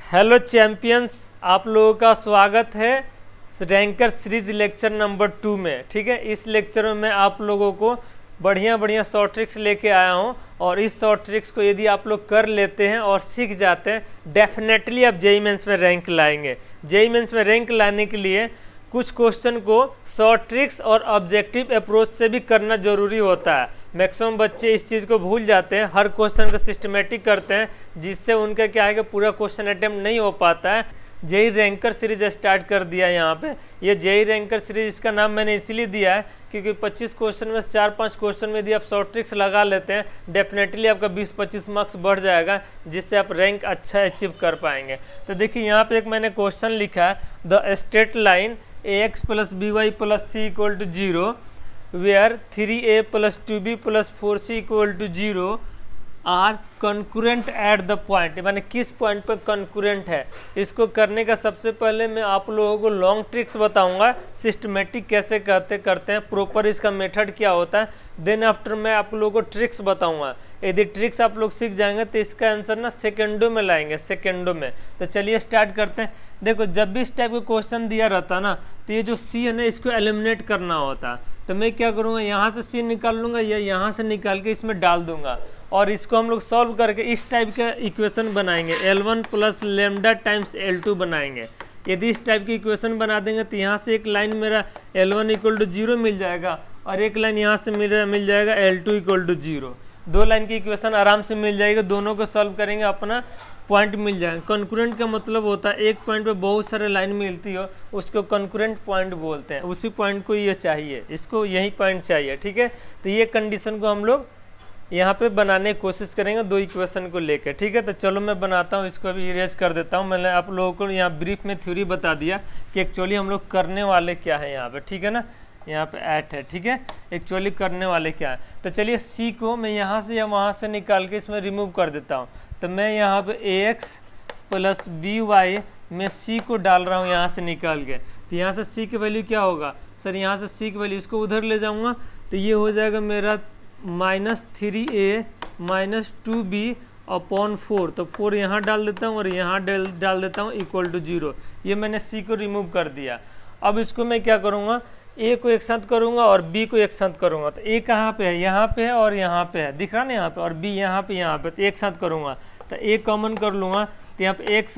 Hello champions, आप लोगों का स्वागत है रैंकर सीरीज लेक्चर नंबर 2 में। ठीक है, इस लेक्चर में मैं आप लोगों को बढ़िया शॉर्ट ट्रिक्स लेके आया हूं और इस शॉर्ट ट्रिक्स को यदि आप लोग कर लेते हैं और सीख जाते हैं, डेफिनेटली आप जेईई मेंस में रैंक लाएंगे। जेईई मेंस में रैंक लाने के लिए कुछ क्वेश्चन को शॉर्ट ट्रिक्स और ऑब्जेक्टिव अप्रोच से भी करना जरूरी होता है। मैक्सिमम बच्चे इस चीज़ को भूल जाते हैं, हर क्वेश्चन को सिस्टमेटिक करते हैं, जिससे उनका क्या है कि पूरा क्वेश्चन अटेम्प्ट नहीं हो पाता है। जेईई रैंकर सीरीज स्टार्ट कर दिया है यहाँ पे। ये जेईई रैंकर सीरीज, इसका नाम मैंने इसीलिए दिया है क्योंकि 25 क्वेश्चन में 4-5 क्वेश्चन में यदि आप शॉर्ट ट्रिक्स लगा लेते हैं, डेफिनेटली आपका 20-25 मार्क्स बढ़ जाएगा, जिससे आप रैंक अच्छा अचीव कर पाएंगे। तो देखिए यहाँ पे एक मैंने क्वेश्चन लिखा है, the straight line ax + by + c = 0 where 3a + 2b + 4c = 0 are concurrent at the point, माने किस पॉइंट पर कंकरेंट है। इसको करने का सबसे पहले मैं आप लोगों को लॉन्ग ट्रिक्स बताऊंगा, सिस्टमेटिक कैसे करते हैं, प्रॉपर इसका मेथड क्या होता है। देन आफ्टर मैं आप लोगों को ट्रिक्स बताऊंगा। यदि ट्रिक्स आप लोग सीख जाएंगे तो इसका आंसर ना सेकेंडों में लाएंगे, सेकेंडों में। तो चलिए स्टार्ट करते हैं। देखो, जब भी इस टाइप का क्वेश्चन दिया रहता ना, तो ये जो सी है ना, इसको एलिमिनेट करना होता। तो मैं क्या करूँगा, यहाँ से सी निकाल लूँगा या यहाँ से निकाल के इसमें डाल दूंगा और इसको हम लोग सॉल्व करके इस टाइप का इक्वेशन बनाएंगे, L1 + लैम्डा टाइम्स L2 बनाएंगे। यदि इस टाइप की इक्वेशन बना देंगे तो यहाँ से एक लाइन मेरा L1 = 0 मिल जाएगा और एक लाइन यहाँ से मिल जाएगा L2 = 0। दो लाइन की इक्वेशन आराम से मिल जाएगी। दोनों को सॉल्व करेंगे, अपना पॉइंट मिल जाएगा। कंकरेंट का मतलब होता है एक पॉइंट पे बहुत सारे लाइन मिलती हो, उसको कंकरेंट पॉइंट बोलते हैं। उसी पॉइंट को ये चाहिए, इसको यही पॉइंट चाहिए। ठीक है, तो ये कंडीशन को हम लोग यहाँ पे बनाने की कोशिश करेंगे दो इक्वेशन को लेकर। ठीक है, तो चलो मैं बनाता हूँ, इसको अभी इरेज कर देता हूँ। मैंने आप लोगों को यहाँ ब्रीफ में थ्योरी बता दिया कि एक्चुअली हम लोग करने वाले क्या है यहाँ पे। ठीक है ना, यहाँ पे ऐट है। ठीक है, एक्चुअली करने वाले क्या है। तो चलिए सी को मैं यहाँ से या वहाँ से निकाल के इसमें रिमूव कर देता हूँ। तो मैं यहाँ पे ax + by में c को डाल रहा हूँ यहाँ से निकाल के। तो यहाँ से c की वैल्यू क्या होगा सर, यहाँ से c की वैल्यू इसको उधर ले जाऊँगा तो ये हो जाएगा मेरा -3a - 2b/4। तो 4 यहाँ डाल देता हूँ और यहाँ डाल देता हूँ =0। ये मैंने c को रिमूव कर दिया। अब इसको मैं क्या करूँगा, a को एक साथ करूँगा और b को एक साथ करूँगा। तो a कहाँ पे है, यहाँ पे है और यहाँ पे है, दिख रहा ना यहाँ पे, और b यहाँ पे, तो एक साथ करूँगा। तो a कॉमन कर लूँगा तो यहाँ पे x -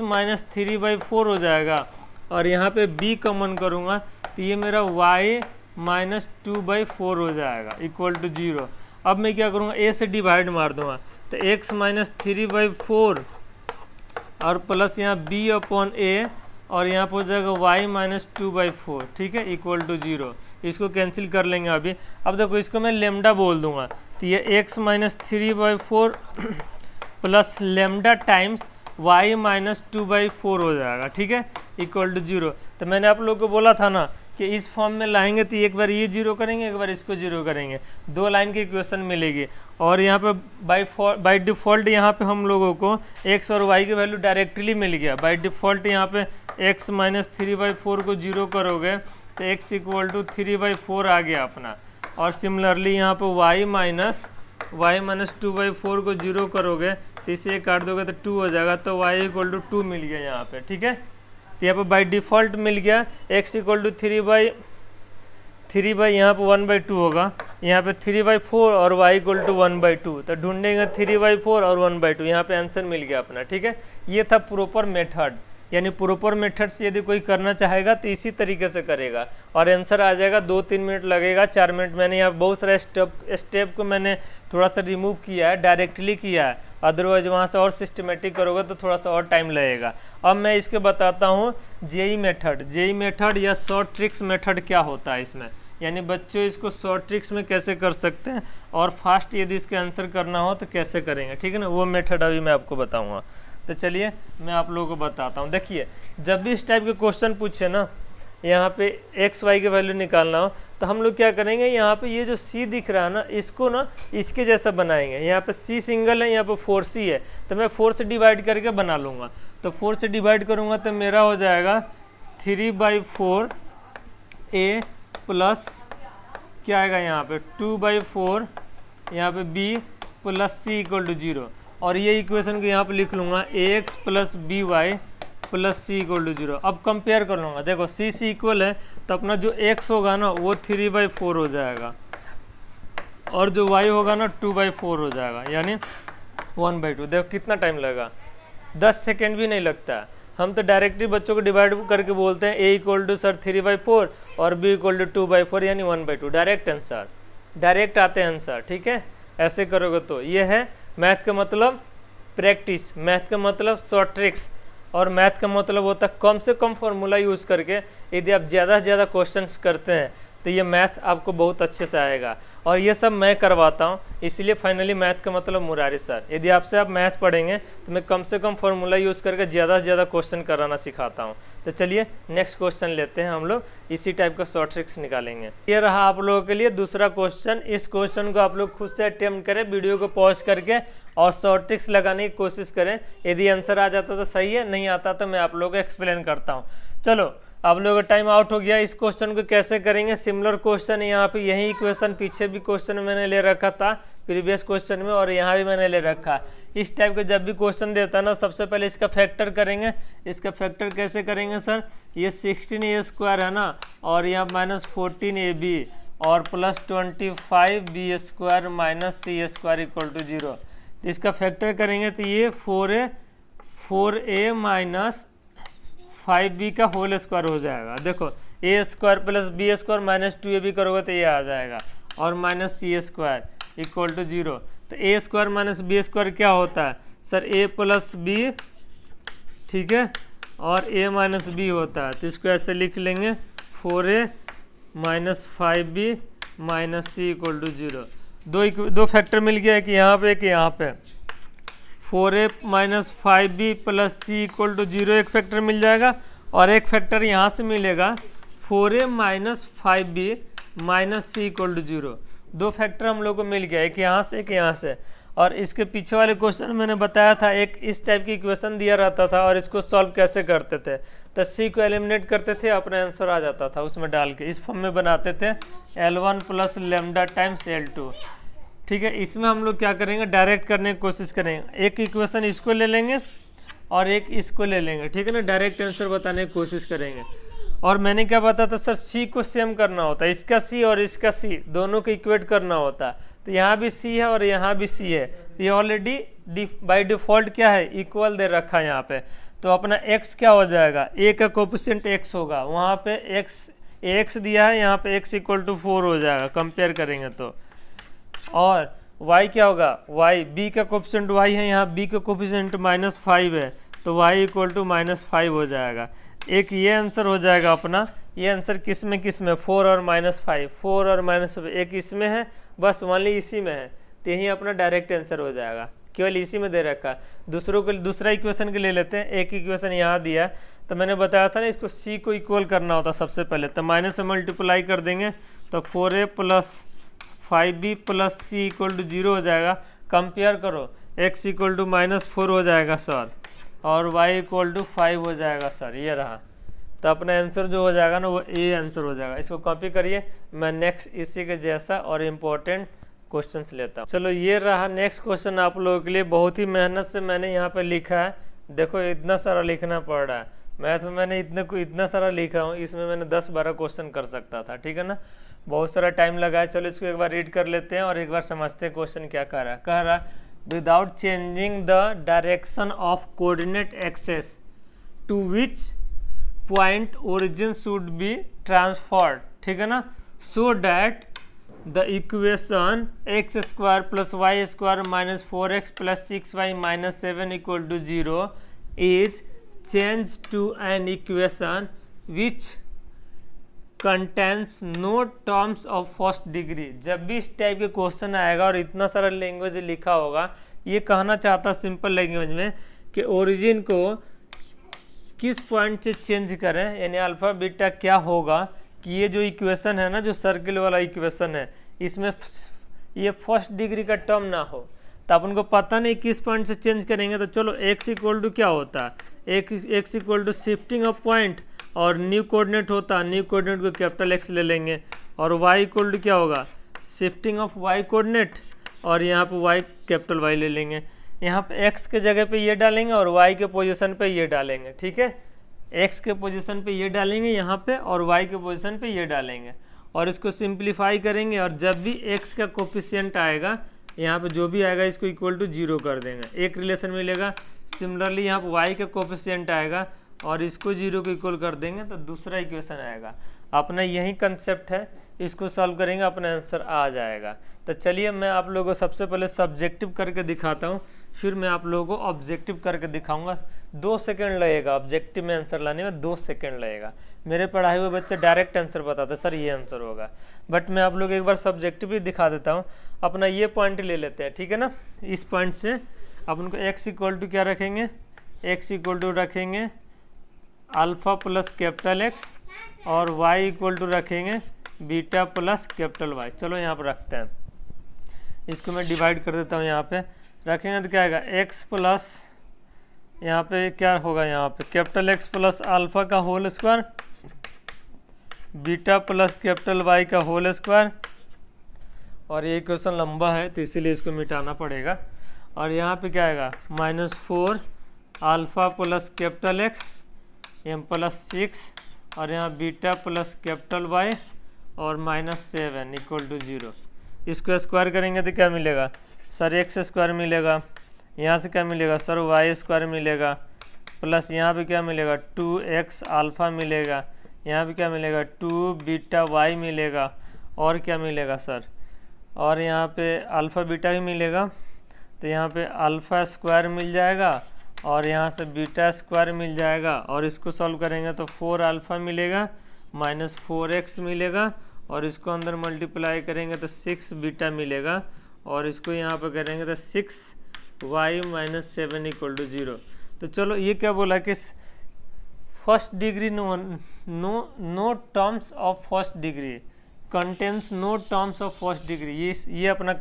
3/4 हो जाएगा और यहाँ पे b कॉमन करूँगा तो ये मेरा y - 2/4 हो जाएगा =0। अब मैं क्या करूँगा, a से डिवाइड मार दूँगा तो x - 3/4 और प्लस यहाँ b/a और यहाँ पर हो जाएगा y - 2/4। ठीक है, =0। इसको कैंसिल कर लेंगे अभी। अब देखो, इसको मैं लेमडा बोल दूंगा तो ये x - 3/4 plus lambda times y - 2/4 हो जाएगा। ठीक है, =0। तो मैंने आप लोगों को बोला था ना कि इस फॉर्म में लाएंगे तो एक बार ये 0 करेंगे, एक बार इसको 0 करेंगे, दो लाइन की इक्वेशन मिलेगी। और यहाँ पे बाय डिफ़ॉल्ट यहाँ पे हम लोगों को x और y की वैल्यू डायरेक्टली मिल गया। बाय डिफ़ॉल्ट यहाँ पे x - 3/4 को 0 करोगे तो x = 3/4 आ गया अपना। और सिमिलरली यहाँ पे y - 2/4 को 0 करोगे तो इसे काट दोगे तो 2 हो जाएगा, तो y = 2 मिल गया यहाँ पे। ठीक है, तो यहाँ पे बाय डिफ़ॉल्ट मिल गया x = 3/3 यहाँ पे 1/2 होगा, यहाँ पे 3/4 और y = 1/2। तो ढूंढेंगे 3/4 और 1/2, यहाँ पे आंसर मिल गया अपना। ठीक है, ये था प्रॉपर मेथड। यानी प्रॉपर मेथड से यदि कोई करना चाहेगा तो इसी तरीके से करेगा और आंसर आ जाएगा। 2-3 मिनट लगेगा, 4 मिनट। मैंने यहाँ बहुत सारे स्टेप को मैंने थोड़ा सा रिमूव किया है, डायरेक्टली किया है। अदरवाइज वहाँ से और सिस्टमेटिक करोगे तो थोड़ा सा और टाइम लगेगा। अब मैं इसके बताता हूँ जेईई मेथड या शॉर्ट ट्रिक्स मेथड क्या होता है इसमें। यानी बच्चों, इसको शॉर्ट ट्रिक्स में कैसे कर सकते हैं और फास्ट यदि इसके आंसर करना हो तो कैसे करेंगे। ठीक है ना, वो मेथड अभी मैं आपको बताऊँगा। तो चलिए मैं आप लोगों को बताता हूँ। देखिए, जब भी इस टाइप के क्वेश्चन पूछे ना, यहाँ पे x y की वैल्यू निकालना हो तो हम लोग क्या करेंगे, यहाँ पे ये जो c दिख रहा है ना, इसको ना इसके जैसा बनाएंगे। यहाँ पे c सिंगल है, यहाँ पे 4c है, तो मैं 4 से डिवाइड करके बना लूँगा। तो 4 से डिवाइड करूँगा तो मेरा हो जाएगा 3/4 a प्लस क्या आएगा यहाँ पे 2/4 यहाँ पे b प्लस c = 0। और ये इक्वेशन को यहाँ पे लिख लूँगा ax + by plus c equal to 0। अब कंपेयर कर लूँगा, देखो सी इक्वल है तो अपना जो x होगा ना वो 3/4 हो जाएगा और जो y होगा ना 2/4 हो जाएगा, यानी 1/2। देखो कितना टाइम लगेगा, 10 सेकेंड भी नहीं लगता है। हम तो डायरेक्टली बच्चों को डिवाइड करके बोलते हैं a इक्वल टू सर 3/4 और b इक्वल टू 2/4 यानी 1/2। डायरेक्ट आंसर, डायरेक्ट आते हैं आंसर, ठीक है। ऐसे करोगे तो ये है मैथ का मतलब प्रैक्टिस, मैथ का मतलब शॉर्ट ट्रिक्स, और मैथ का मतलब होता है कम से कम फॉर्मूला यूज़ करके यदि आप ज़्यादा से ज़्यादा क्वेश्चंस करते हैं तो ये मैथ आपको बहुत अच्छे से आएगा। और ये सब मैं करवाता हूँ, इसलिए फाइनली मैथ का मतलब मुरारी सर। यदि आपसे आप मैथ पढ़ेंगे तो मैं कम से कम फॉर्मूला यूज़ करके ज़्यादा से ज़्यादा क्वेश्चन कराना सिखाता हूँ। तो चलिए नेक्स्ट क्वेश्चन लेते हैं, हम लोग इसी टाइप का शॉर्ट ट्रिक्स निकालेंगे। ये रहा आप लोगों के लिए दूसरा क्वेश्चन। इस क्वेश्चन को आप लोग खुद से अटेम्प्ट करें, वीडियो को पॉज करके, और शॉर्ट ट्रिक्स लगाने की कोशिश करें। यदि आंसर आ जाता तो सही है, नहीं आता तो मैं आप लोगों को एक्सप्लेन करता हूँ। चलो आप लोगों का टाइम आउट हो गया। इस क्वेश्चन को कैसे करेंगे, सिमिलर क्वेश्चन यहाँ पे, यही इक्वेशन पीछे भी क्वेश्चन मैंने ले रखा था प्रीवियस क्वेश्चन में, और यहाँ भी मैंने ले रखा। इस टाइप का जब भी क्वेश्चन देता है ना, सबसे पहले इसका फैक्टर करेंगे। इसका फैक्टर कैसे करेंगे सर, ये 16a² है ना, और यहाँ -14ab और plus 25b² minus c² equal to 0। तो इसका फैक्टर करेंगे तो ये 4a माइनस 5b का होल स्क्वायर हो जाएगा। देखो a² plus b² minus 2ab करोगे तो ये आ जाएगा, और माइनस c² इक्वल टू 0। तो a² माइनस b² क्या होता है सर, a प्लस b, ठीक है, और a माइनस b होता है। तो इसको ऐसे लिख लेंगे 4a minus 5b minus c equal to 0। दो फैक्टर मिल गया, एक यहाँ पे एक यहाँ पे। 4a minus 5b plus c equal to 0 एक फैक्टर मिल जाएगा, और एक फैक्टर यहाँ से मिलेगा 4a minus 5b minus c equal to 0। दो फैक्टर हम लोग को मिल गया, एक यहाँ से एक यहाँ से। और इसके पीछे वाले क्वेश्चन मैंने बताया था, एक इस टाइप की इक्वेशन दिया रहता था और इसको सॉल्व कैसे करते थे। तो c को एलिमिनेट करते थे, अपना आंसर आ जाता था उसमें डाल के, इस फॉर्म में बनाते थे L1 plus lambda times L2, ठीक है। इसमें हम लोग क्या करेंगे, डायरेक्ट करने की कोशिश करेंगे। एक इक्वेशन इसको ले लेंगे और एक इसको ले लेंगे, ठीक है ना, डायरेक्ट आंसर बताने की कोशिश करेंगे। और मैंने क्या बताया था सर, सी को सेम करना होता है, इसका सी और इसका सी दोनों को इक्वेट करना होता है। तो यहाँ भी सी है और यहाँ भी सी है, तो ये ऑलरेडी बाय डिफॉल्ट क्या है, इक्वल दे रखा है यहाँ पे। तो अपना x क्या हो जाएगा, a का कोफिशिएंट x होगा, वहाँ पे x दिया है, यहाँ पे x इक्वल टू 4 हो जाएगा कंपेयर करेंगे तो। और y क्या होगा, y b का कोफिशिएंट y है, यहाँ b का कोफिशिएंट -5 है, तो y इक्वल टू -5 हो जाएगा। एक ये आंसर हो जाएगा अपना। ये आंसर किस में 4 और -5, 4 और -5 एक इसमें है, बस ओनली इसी में है, तो यही अपना डायरेक्ट आंसर हो जाएगा, केवल इसी में दे रखा। दूसरा इक्वेशन के ले लेते हैं। एक इक्वेशन यहाँ दिया, तो मैंने बताया था ना, इसको c को इक्वल करना होता सबसे पहले, तो माइनस से मल्टीप्लाई कर देंगे तो 4a plus 5b plus c equal to 0 हो जाएगा। कंपेयर करो, x इक्वल टू -4 हो जाएगा सर, और y इक्वल टू 5 हो जाएगा सर, ये रहा। तो अपना आंसर जो हो जाएगा ना वो ए आंसर हो जाएगा। इसको कॉपी करिए, मैं नेक्स्ट इसी के जैसा और इम्पोर्टेंट क्वेश्चंस लेता हूँ। चलो ये रहा नेक्स्ट क्वेश्चन आप लोगों के लिए। बहुत ही मेहनत से मैंने यहाँ पे लिखा है, देखो इतना सारा लिखना पड़ रहा है। मैथ में मैंने इतना सारा लिखा हूँ, इसमें मैंने 10-12 क्वेश्चन कर सकता था, ठीक है ना, बहुत सारा टाइम लगा है। चलो इसको एक बार रीड कर लेते हैं और एक बार समझते हैं क्वेश्चन क्या कह रहा है। कह रहा है without changing the direction of coordinate axes to which point origin should be transferred, ठीक है ना, so that the equation x² plus y² minus 4x plus 6y minus 7 equal to 0 is change to an equation which contains no terms of first degree. जब भी इस type के question आएगा और इतना सारा लैंग्वेज लिखा होगा, ये कहना चाहता सिंपल लैंग्वेज में कि ओरिजिन को किस पॉइंट से चेंज करें, यानी अल्फा बीटा क्या होगा कि ये जो इक्वेशन है ना, जो सर्किल वाला इक्वेशन है, इसमें ये फर्स्ट डिग्री का टर्म ना हो। तो अपन को पता नहीं किस पॉइंट से चेंज करेंगे, तो चलो x इक्वल टू क्या होता है, x equal to shifting of point, और न्यू कोऑर्डिनेट होता है, न्यू कोऑर्डिनेट को कैपिटल X ले लेंगे, और y इक्वल टू क्या होगा, शिफ्टिंग ऑफ y कोऑर्डिनेट, और यहाँ पे y कैपिटल Y ले लेंगे। यहाँ पे x के जगह पे ये डालेंगे और y के पोजीशन पे ये डालेंगे, ठीक है। x के पोजीशन पे ये डालेंगे यहाँ पे और y के पोजीशन पे ये डालेंगे और इसको सिंप्लीफाई करेंगे और जब भी x का कोफिशिएंट आएगा यहाँ पे जो भी आएगा इसको इक्वल टू 0 कर देंगे, एक रिलेशन मिलेगा। सिमिलरली यहाँ पे y का कोफिशिएंट आएगा और इसको 0 को इक्वल कर देंगे तो दूसरा इक्वेशन आएगा। अपना यही कंसेप्ट है, इसको सॉल्व करेंगे अपना आंसर आ जाएगा। तो चलिए मैं आप लोगों को सबसे पहले सब्जेक्टिव करके दिखाता हूँ, फिर मैं आप लोगों को ऑब्जेक्टिव करके दिखाऊंगा। 2 सेकंड लगेगा ऑब्जेक्टिव में आंसर लाने में, 2 सेकंड लगेगा। मेरे पढ़ाए हुए बच्चे डायरेक्ट आंसर बताते सर ये आंसर होगा, बट मैं आप लोग एक बार सब्जेक्टिव भी दिखा देता हूँ। अपना ये पॉइंट ले लेते हैं, ठीक है ना। इस पॉइंट से अपन को x इक्वल टू क्या रखेंगे, x इक्वल टू रखेंगे अल्फा प्लस कैपिटल X और y इक्वल टू रखेंगे बीटा प्लस कैपिटल Y। चलो यहाँ पर रखते हैं, इसको मैं डिवाइड कर देता हूँ। यहाँ पे रखेंगे तो क्या आएगा x प्लस, यहाँ पे क्या होगा, यहाँ पे कैपिटल X प्लस अल्फा का whole square beta plus capital Y का होल स्क्वायर। और ये क्वेश्चन लंबा है तो इसीलिए इसको मिटाना पड़ेगा। और यहाँ पे क्या आएगा -4 alpha plus capital X m plus 6 और यहाँ बीटा प्लस कैपिटल Y और -7 इक्वल टू 0। इसको स्क्वायर करेंगे तो क्या मिलेगा सर, x स्क्वायर मिलेगा, यहाँ से क्या मिलेगा सर y स्क्वायर मिलेगा, प्लस यहाँ पे क्या मिलेगा 2x अल्फ़ा मिलेगा, यहाँ पे क्या मिलेगा 2 बीटा y मिलेगा और क्या मिलेगा सर, और यहाँ पे अल्फ़ा बीटा भी मिलेगा। तो यहाँ पे अल्फ़ा स्क्वायर मिल जाएगा और यहाँ से बीटा स्क्वायर मिल जाएगा और इसको सॉल्व करेंगे तो 4 अल्फ़ा मिलेगा -4x मिलेगा और इसको अंदर मल्टीप्लाई करेंगे तो 6 बीटा मिलेगा और इसको यहाँ पर करेंगे तो 6y - 7 इक्वल टू 0। तो चलो ये क्या बोला कि first degree no terms of first degree contains no terms of first degree, ये अपना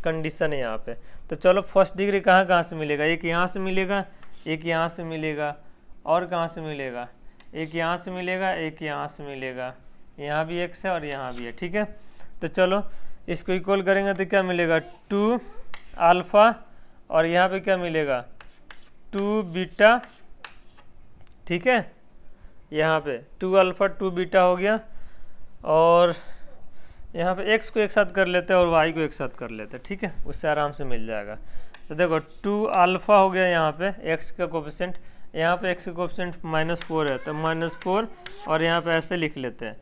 कंडीशन है यहाँ पे। तो चलो फर्स्ट डिग्री कहाँ कहाँ से मिलेगा, एक यहाँ से मिलेगा, एक यहाँ से मिलेगा और कहाँ से मिलेगा, एक यहाँ से मिलेगा, एक यहाँ से मिलेगा, यहाँ भी x है और यहाँ भी है, ठीक है। तो चलो इसको इक्वल करेंगे तो क्या मिलेगा 2 अल्फ़ा और यहाँ पे क्या मिलेगा 2 बीटा, ठीक है। यहाँ पे 2 अल्फ़ा 2 बीटा हो गया और यहाँ पे x को एक साथ कर लेते हैं और y को एक साथ कर लेते हैं, ठीक है, उससे आराम से मिल जाएगा। तो देखो 2 अल्फ़ा हो गया, यहाँ पे x का कोफिशिएंट, यहाँ पे x का कोफिशिएंट -4 है तो -4 और यहाँ पे ऐसे लिख लेते हैं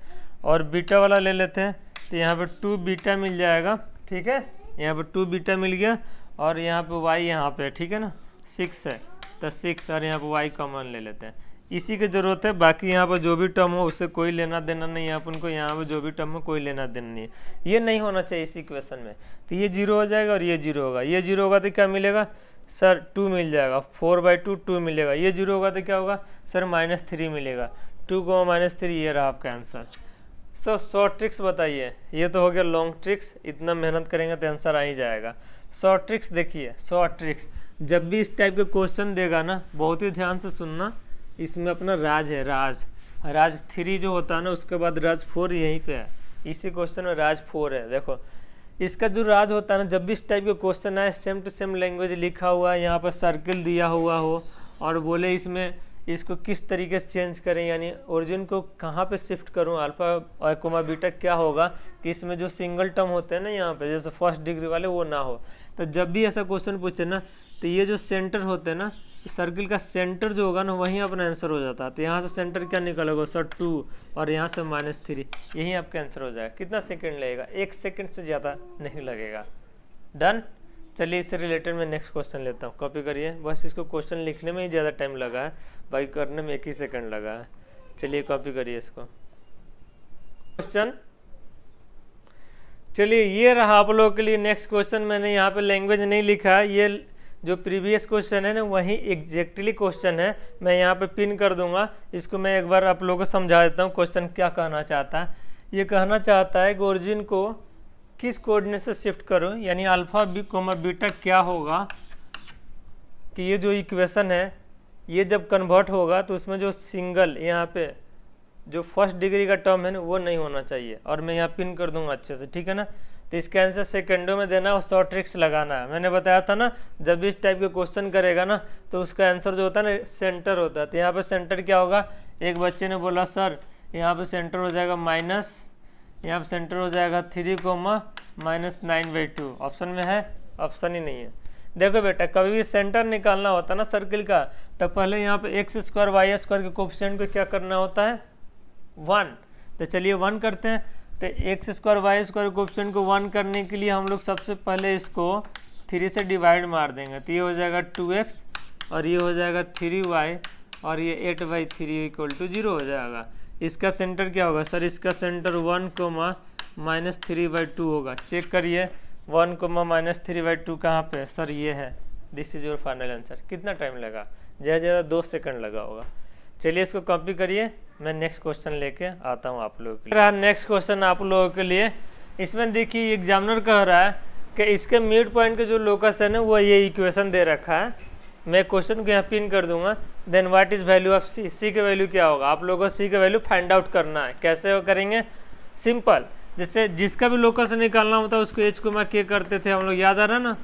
और बीटा वाला ले लेते हैं तो यहाँ पे 2 बीटा मिल जाएगा, ठीक है। यहाँ पे 2 बीटा मिल गया और यहाँ पे y यहाँ पे, ठीक है ना, 6 है तो 6 और यहाँ पे y कॉमन ले लेते हैं, इसी की ज़रूरत है। बाकी यहाँ पर जो भी टर्म हो उससे कोई लेना देना नहीं है अपन को, यहाँ पर जो भी टर्म हो कोई लेना देना नहीं है, ये नहीं होना चाहिए इस इक्वेशन में। तो ये 0 हो जाएगा और ये 0 होगा, ये 0 होगा तो क्या मिलेगा सर 2 मिल जाएगा, 4/2 2 मिलेगा, ये 0 होगा तो क्या होगा सर -3 मिलेगा, 2 -3 ये रहा आपका आंसर। सो शॉर्ट ट्रिक्स बताइए, ये तो हो गया लॉन्ग ट्रिक्स, इतना मेहनत करेंगे तो आंसर आ ही जाएगा। शॉर्ट ट्रिक्स देखिए, शॉर्ट ट्रिक्स जब भी इस टाइप के क्वेश्चन देगा ना बहुत ही ध्यान से सुनना, इसमें अपना राज है, राज 3 जो होता है ना उसके बाद राज 4 यहीं पे है, इसी क्वेश्चन में राज 4 है। देखो इसका जो राज होता है ना, जब भी इस टाइप के क्वेश्चन आए सेम टू सेम लैंग्वेज लिखा हुआ है, यहाँ पर सर्किल दिया हुआ हो और बोले इसमें इसको किस तरीके से चेंज करें, यानी ओरिजिन को कहाँ पे शिफ्ट करूँ, अल्फा और कोमा बीटा क्या होगा कि इसमें जो सिंगल टर्म होते हैं ना यहाँ पे जैसे फर्स्ट डिग्री वाले वो ना हो। तो जब भी ऐसा क्वेश्चन पूछे ना तो ये जो सेंटर होते हैं ना, सर्किल का सेंटर जो होगा ना वहीं अपना आंसर हो जाता है। तो यहाँ से सेंटर क्या निकलेगा सर 2 और यहाँ से -3, यही आपका आंसर हो जाएगा। कितना सेकंड लगेगा, 1 सेकंड से ज़्यादा नहीं लगेगा। डन। चलिए इससे रिलेटेड मैं नेक्स्ट क्वेश्चन लेता हूँ, कॉपी करिए। बस इसको क्वेश्चन लिखने में ही ज़्यादा टाइम लगा है, बाकी करने में 1 ही सेकंड लगा है। चलिए कॉपी करिए इसको क्वेश्चन। चलिए ये रहा आप लोगों के लिए नेक्स्ट क्वेश्चन। मैंने यहाँ पे लैंग्वेज नहीं लिखा है, ये जो प्रीवियस क्वेश्चन है ना वही एग्जैक्टली क्वेश्चन है, मैं यहाँ पे पिन कर दूंगा। इसको मैं एक बार आप लोगों को समझा देता हूँ क्वेश्चन क्या कहना चाहता है। ये कहना चाहता है कि ओरिजिन को किस कोऑर्डिनेट से शिफ्ट करो, यानी अल्फा कोमा बीटा क्या होगा कि ये जो इक्वेशन है ये जब कन्वर्ट होगा तो उसमें जो सिंगल यहाँ पे जो फर्स्ट डिग्री का टर्म है ना वो नहीं होना चाहिए, और मैं यहाँ पिन कर दूंगा अच्छे से, ठीक है ना। तो इसका आंसर सेकंडों में देना और शॉर्ट ट्रिक्स लगाना है। मैंने बताया था ना, जब भी इस टाइप के क्वेश्चन करेगा ना तो उसका आंसर जो होता है ना सेंटर होता है। तो यहाँ पे सेंटर क्या होगा, एक बच्चे ने बोला सर यहाँ पे सेंटर हो जाएगा माइनस, यहाँ पे सेंटर हो जाएगा 3,-9/2। ऑप्शन में है, ऑप्शन ही नहीं है। देखो बेटा, कभी भी सेंटर निकालना होता है ना सर्किल का, तो पहले यहाँ पे x² y² के कोफिशिएंट को क्या करना होता है, 1। तो चलिए 1 करते हैं। तो x² y² कोफिशिएंट को 1 करने के लिए हम लोग सबसे पहले इसको 3 से डिवाइड मार देंगे। तो ये हो जाएगा 2x और ये हो जाएगा 3y और ये 8/3 = 0 हो जाएगा। इसका सेंटर क्या होगा सर, इसका सेंटर 1,-3/2 होगा। चेक करिए 1,-3/2 कहाँ पे सर, ये है। This is your final answer. कितना टाइम लगा, ज़्यादा 2 सेकंड लगा होगा। चलिए इसको कॉपी करिए, मैं नेक्स्ट क्वेश्चन लेके आता हूँ आप लोगों के लिए। नेक्स्ट क्वेश्चन आप लोगों के लिए, इसमें देखिए एग्जामिनर कह रहा है कि इसके मिड पॉइंट के जो लोकस है ना वो ये इक्वेशन दे रखा है। मैं क्वेश्चन को यहाँ पिन कर दूंगा। Then what is value of C, C के वैल्यू क्या होगा, आप लोगों को सी का वैल्यू फाइंड आउट करना है। कैसे वो करेंगे, सिंपल, जैसे जिसका भी लोकस निकालना होता है उसको h को के करते थे हम लोग, याद आ रहा है ना।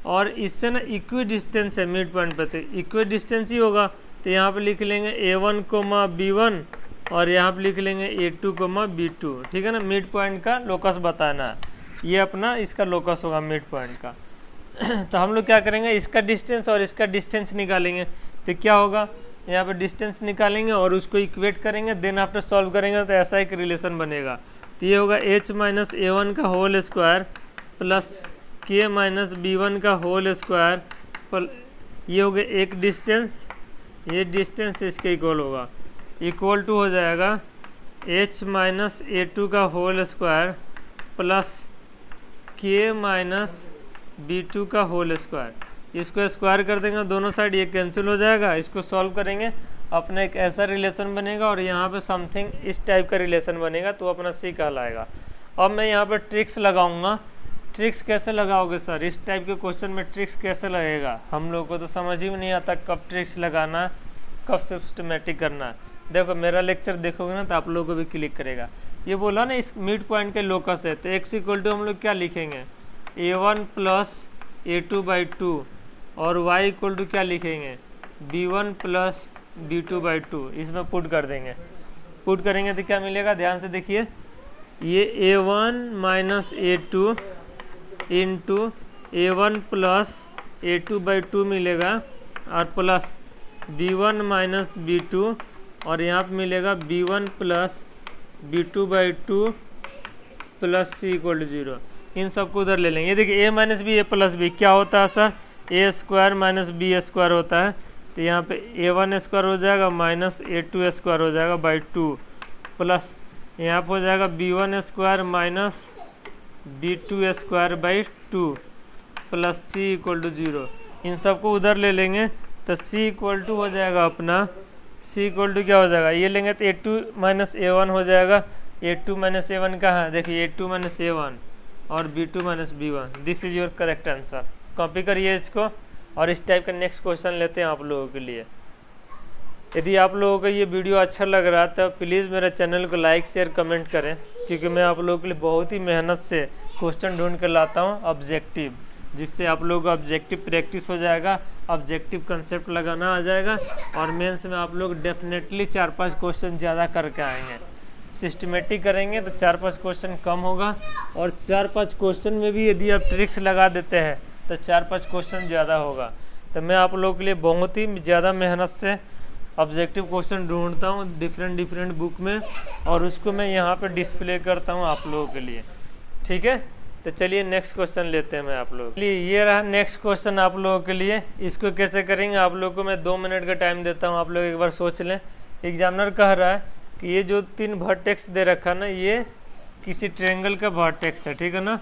और इससे ना इक्वी डिस्टेंस है मिड पॉइंट पे, तो इक्वी डिस्टेंस ही होगा। तो यहाँ पे लिख लेंगे a1, b1 और यहाँ पे लिख लेंगे a2, b2। ठीक है ना, मिड पॉइंट का लोकस बताना है, ये अपना इसका लोकस होगा मिड पॉइंट का। तो हम लोग क्या करेंगे, इसका डिस्टेंस और इसका डिस्टेंस निकालेंगे। तो क्या होगा, यहाँ पे डिस्टेंस निकालेंगे और उसको इक्वेट करेंगे, देन आफ्टर सॉल्व करेंगे तो ऐसा एक रिलेशन बनेगा। तो ये होगा h - a1 का whole square plus k - b1 का होल स्क्वायर, ये हो गया एक डिस्टेंस, ये डिस्टेंस इसके इक्वल होगा, इक्वल टू हो जाएगा h - a2 का whole square plus k - b2 का होल स्क्वायर। इसको स्क्वायर कर देंगे दोनों साइड, ये कैंसिल हो जाएगा। इसको सॉल्व करेंगे, अपना एक ऐसा रिलेशन बनेगा और यहाँ पे समथिंग इस टाइप का रिलेशन बनेगा, तो अपना सी कहलाएगा। अब मैं यहाँ पे ट्रिक्स लगाऊंगा। ट्रिक्स कैसे लगाओगे सर, इस टाइप के क्वेश्चन में ट्रिक्स कैसे लगेगा, हम लोग को तो समझ ही नहीं आता कब ट्रिक्स लगाना, कब सिस्टमेटिक करना। देखो मेरा लेक्चर देखोगे ना तो आप लोगों को भी क्लिक करेगा। ये बोला ना इस मिड पॉइंट के लोकस है, तो x = हम लोग क्या लिखेंगे, a1 + a2/2 और y = क्या लिखेंगे, b1 + b2/2। इसमें पुट कर देंगे, पुट करेंगे तो क्या मिलेगा, ध्यान से देखिए, ये a1 - a2 into a1 + a2/2 मिलेगा और प्लस b1 - b2 और यहाँ पे मिलेगा b1 + b2/2 प्लस c = 0। इन सबको उधर ले लेंगे। ये देखिए a - b a + b क्या होता है सर, a² - b² होता है। तो यहाँ पे a1² हो जाएगा माइनस a2² हो जाएगा /2 प्लस यहाँ पे हो जाएगा b1² minus b2² plus c = 0। इन सबको उधर ले लेंगे तो c = हो जाएगा अपना, c = क्या हो जाएगा, ये लेंगे तो a2 - a1 हो जाएगा। a2 - a1 कहाँ है, देखिए a2 - a1 और b2 - b1। This is your correct answer. Copy करिए इसको और इस टाइप का नेक्स्ट क्वेश्चन लेते हैं आप लोगों के लिए। यदि आप लोगों को ये वीडियो अच्छा लग रहा है तो प्लीज़ मेरे चैनल को लाइक शेयर कमेंट करें, क्योंकि मैं आप लोगों के लिए बहुत ही मेहनत से क्वेश्चन ढूंढ कर लाता हूँ ऑब्जेक्टिव, जिससे आप लोगों का ऑब्जेक्टिव प्रैक्टिस हो जाएगा, ऑब्जेक्टिव कंसेप्ट लगाना आ जाएगा और मेंस में आप लोग डेफिनेटली 4-5 क्वेश्चन ज़्यादा करके आएंगे। सिस्टमेटिक करेंगे तो 4-5 क्वेश्चन कम होगा और 4-5 क्वेश्चन में भी यदि आप ट्रिक्स लगा देते हैं तो 4-5 क्वेश्चन ज़्यादा होगा। तो मैं आप लोगों के लिए बहुत ही ज़्यादा मेहनत से ऑब्जेक्टिव क्वेश्चन ढूंढता हूँ डिफरेंट बुक में और उसको मैं यहाँ पे डिस्प्ले करता हूँ आप लोगों के लिए। ठीक है, तो चलिए नेक्स्ट क्वेश्चन लेते हैं मैं आप लोगों के लिए। ये रहा नेक्स्ट क्वेश्चन आप लोगों के लिए। इसको कैसे करेंगे आप लोगों को मैं 2 मिनट का टाइम देता हूँ, आप लोग एक बार सोच लें। एग्जामिनर कह रहा है कि ये जो 3 वर्टेक्स दे रखा ना, ये किसी ट्रायंगल का वर्टेक्स है, ठीक है ना।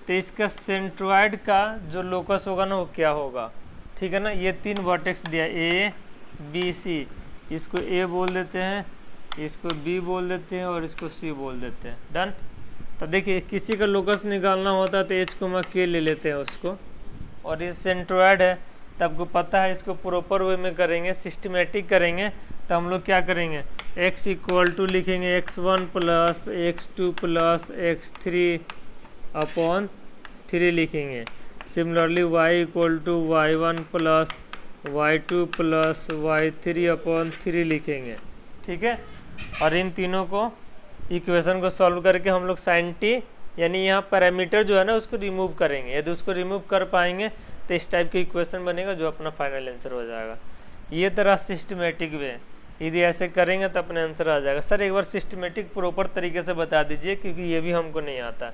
तो इसका सेंट्रॉइड का जो लोकस होगा ना वो क्या होगा, ठीक है ना। ये 3 वर्टेक्स दिया A B C, इसको A बोल देते हैं, इसको B बोल देते हैं और इसको C बोल देते हैं। डन। तो देखिए किसी का लोकस निकालना होता है तो h, k ले लेते हैं उसको, और ये सेंट्रॉइड है तो आपको पता है इसको प्रॉपर वे में करेंगे, सिस्टमेटिक करेंगे। तो हम लोग क्या करेंगे, x = लिखेंगे x1 + x2 + x3 अपॉन 3 लिखेंगे। Similarly y equal to y1 plus y2 plus y3 upon 3 लिखेंगे, ठीक है। और इन तीनों को इक्वेशन को सॉल्व करके हम लोग sin t यानी यहाँ पैरामीटर जो है ना उसको रिमूव करेंगे। यदि उसको रिमूव कर पाएंगे तो इस टाइप की इक्वेशन बनेगा जो अपना फाइनल आंसर हो जाएगा। ये तरह सिस्टमेटिक वे, यदि ऐसे करेंगे तो अपने आंसर आ जाएगा। सर एक बार सिस्टमेटिक प्रॉपर तरीके से बता दीजिए, क्योंकि ये भी हमको नहीं आता।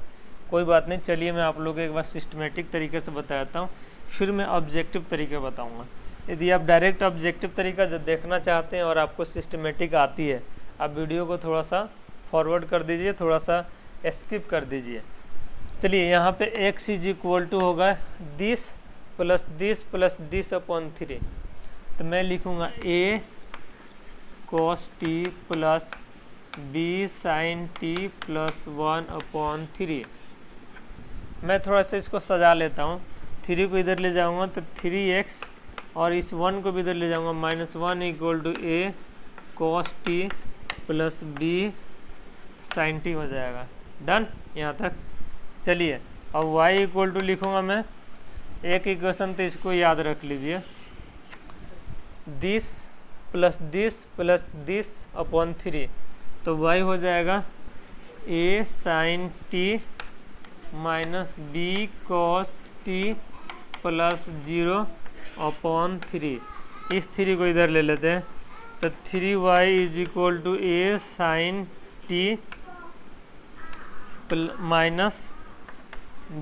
कोई बात नहीं, चलिए मैं आप लोगों को एक बार सिस्टमेटिक तरीके से बताता हूँ, फिर मैं ऑब्जेक्टिव तरीके बताऊँगा। यदि आप डायरेक्ट ऑब्जेक्टिव तरीका जब देखना चाहते हैं और आपको सिस्टमेटिक आती है, आप वीडियो को थोड़ा सा फॉरवर्ड कर दीजिए, थोड़ा सा स्किप कर दीजिए। चलिए यहाँ पे x इज इक्वल टू होगा दिस प्लस दिस अपॉन 3। तो मैं लिखूँगा a cos t plus b sin t plus 1 upon 3। मैं थोड़ा सा इसको सजा लेता हूँ। 3 को इधर ले जाऊँगा तो 3x और इस 1 को भी इधर ले जाऊँगा, -1 equal to a cos t plus b sin t हो जाएगा। डन यहाँ तक। चलिए अब y इक्वल टू लिखूँगा मैं एक इक्वेशन, तो इसको याद रख लीजिए, दिस प्लस दिस अपॉन 3। तो y हो जाएगा a sin t minus b cos t plus 0 upon 3। इस 3 को इधर ले लेते हैं, तो 3y is equal to a sin t minus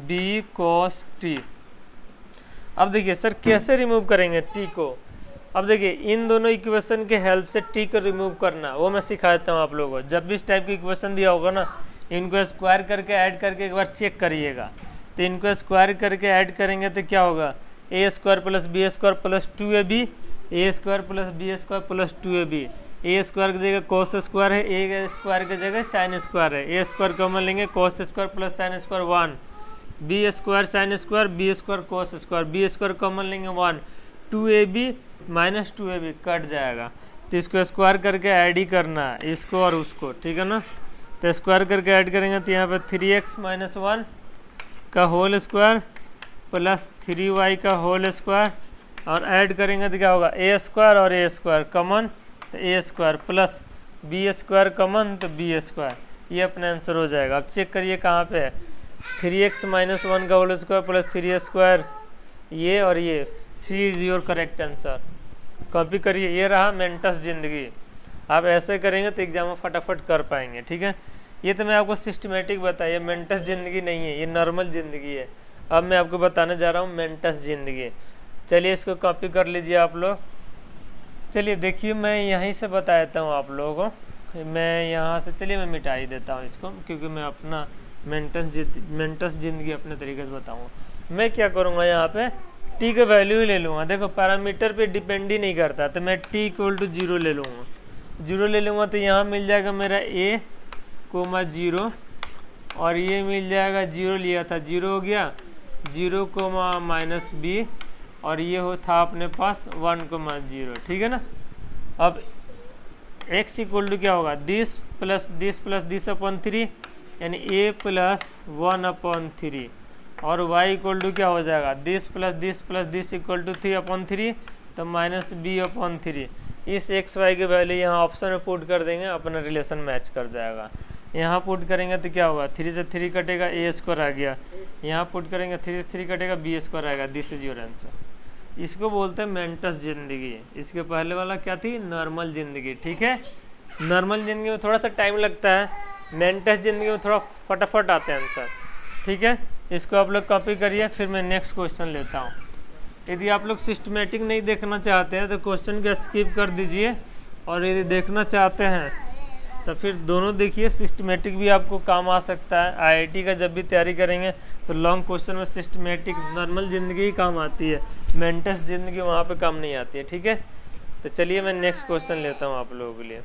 b cos t। अब देखिए सर कैसे रिमूव करेंगे t को। अब देखिए इन दोनों इक्वेशन के हेल्प से t को रिमूव करना वो मैं सिखा देता हूँ आप लोगों को। जब भी इस टाइप की इक्वेशन दिया होगा ना, इनको स्क्वायर करके ऐड करके एक बार चेक करिएगा। तो इनको स्क्वायर करके ऐड करेंगे तो क्या होगा, a square plus B square plus 2ab, a square plus B square plus 2ab। A square की जगह कोस स्क्वायर है, ए स्क्वायर की जगह साइन स्क्वायर है। ए स्क्वायर कॉमन लेंगे, cos square plus sine square 1, b square sine square, b square cos square, b square common लेंगे 1, 2ab minus 2ab cut जाएगा। तो इसको स्क्वायर करके ऐड ही करना है, इसको और उसको, ठीक है ना। तो स्क्वायर करके ऐड करेंगे तो यहाँ पर 3x माइनस 1 का होल स्क्वायर प्लस 3y का होल स्क्वायर, और ऐड करेंगे तो क्या होगा, ए स्क्वायर और ए स्क्वायर कॉमन तो A square plus B square common तो बी स्क्वायर। ये अपना आंसर हो जाएगा। अब चेक करिए कहाँ पे है, 3x माइनस 1 का होल स्क्वायर प्लस 3 स्क्वायर, ये और ये, C is your correct answer. Copy करिए, ये रहा मेंटस जिंदगी। आप ऐसे करेंगे तो एग्जाम में फटाफट कर पाएंगे, ठीक है। ये तो मैं आपको सिस्टमेटिक बताइए, मेंटस जिंदगी नहीं है, ये नॉर्मल जिंदगी है। अब मैं आपको बताने जा रहा हूँ मेंटस जिंदगी। चलिए इसको कॉपी कर लीजिए आप लोग। चलिए देखिए मैं यहीं से बता देता हूँ आप लोगों को। मैं यहाँ से, चलिए मैं मिटा ही देता हूँ इसको, क्योंकि मैं अपना मेंटस जिंदगी अपने तरीके से बताऊँगा। मैं क्या करूँगा, यहाँ पे t का वैल्यू ही ले लूँगा। देखो पैरामीटर पे डिपेंड ही नहीं करता, तो मैं t इक्वल टू 0 ले लूँगा। 0 ले लूँगा तो यहाँ मिल जाएगा मेरा a कोमा 0, और ये मिल जाएगा 0 लिया था, 0 हो गया 0 कोमा माइनस b, और ये हो था अपने पास 1 कोमा 0, ठीक है ना। अब x इक्वल टू क्या होगा, दिस प्लस दिस अपॉन 3, यानी a प्लस 1 अपॉन 3, और y इक्वल टू क्या हो जाएगा, this plus this equal to 3 upon 3, तो माइनस b अपॉन 3। इस x y के वैल्यू यहाँ ऑप्शन में पुट कर देंगे, अपना रिलेशन मैच कर जाएगा। यहाँ पुट करेंगे तो क्या होगा, 3 से 3 कटेगा, a स्क्वायर आ गया। यहाँ पुट करेंगे 3 से 3 कटेगा, b स्क्वायर आएगा। This is your answer. इसको बोलते हैं मेंटस जिंदगी। इसके पहले वाला क्या थी, नॉर्मल जिंदगी, ठीक है। नॉर्मल जिंदगी में थोड़ा सा टाइम लगता है, मेंटस जिंदगी में थोड़ा फटाफट आते हैं आंसर, ठीक है। इसको आप लोग कॉपी करिए, फिर मैं नेक्स्ट क्वेश्चन लेता हूँ। यदि आप लोग सिस्टमेटिक नहीं देखना चाहते हैं तो क्वेश्चन को स्किप कर दीजिए, और यदि देखना चाहते हैं तो फिर दोनों देखिए। सिस्टमेटिक भी आपको काम आ सकता है। आईआईटी का जब भी तैयारी करेंगे तो लॉन्ग क्वेश्चन में सिस्टमेटिक नॉर्मल ज़िंदगी ही काम आती है, मेंटस ज़िंदगी वहाँ पे काम नहीं आती है, ठीक है। तो चलिए मैं नेक्स्ट क्वेश्चन लेता हूँ आप लोगों के लिए।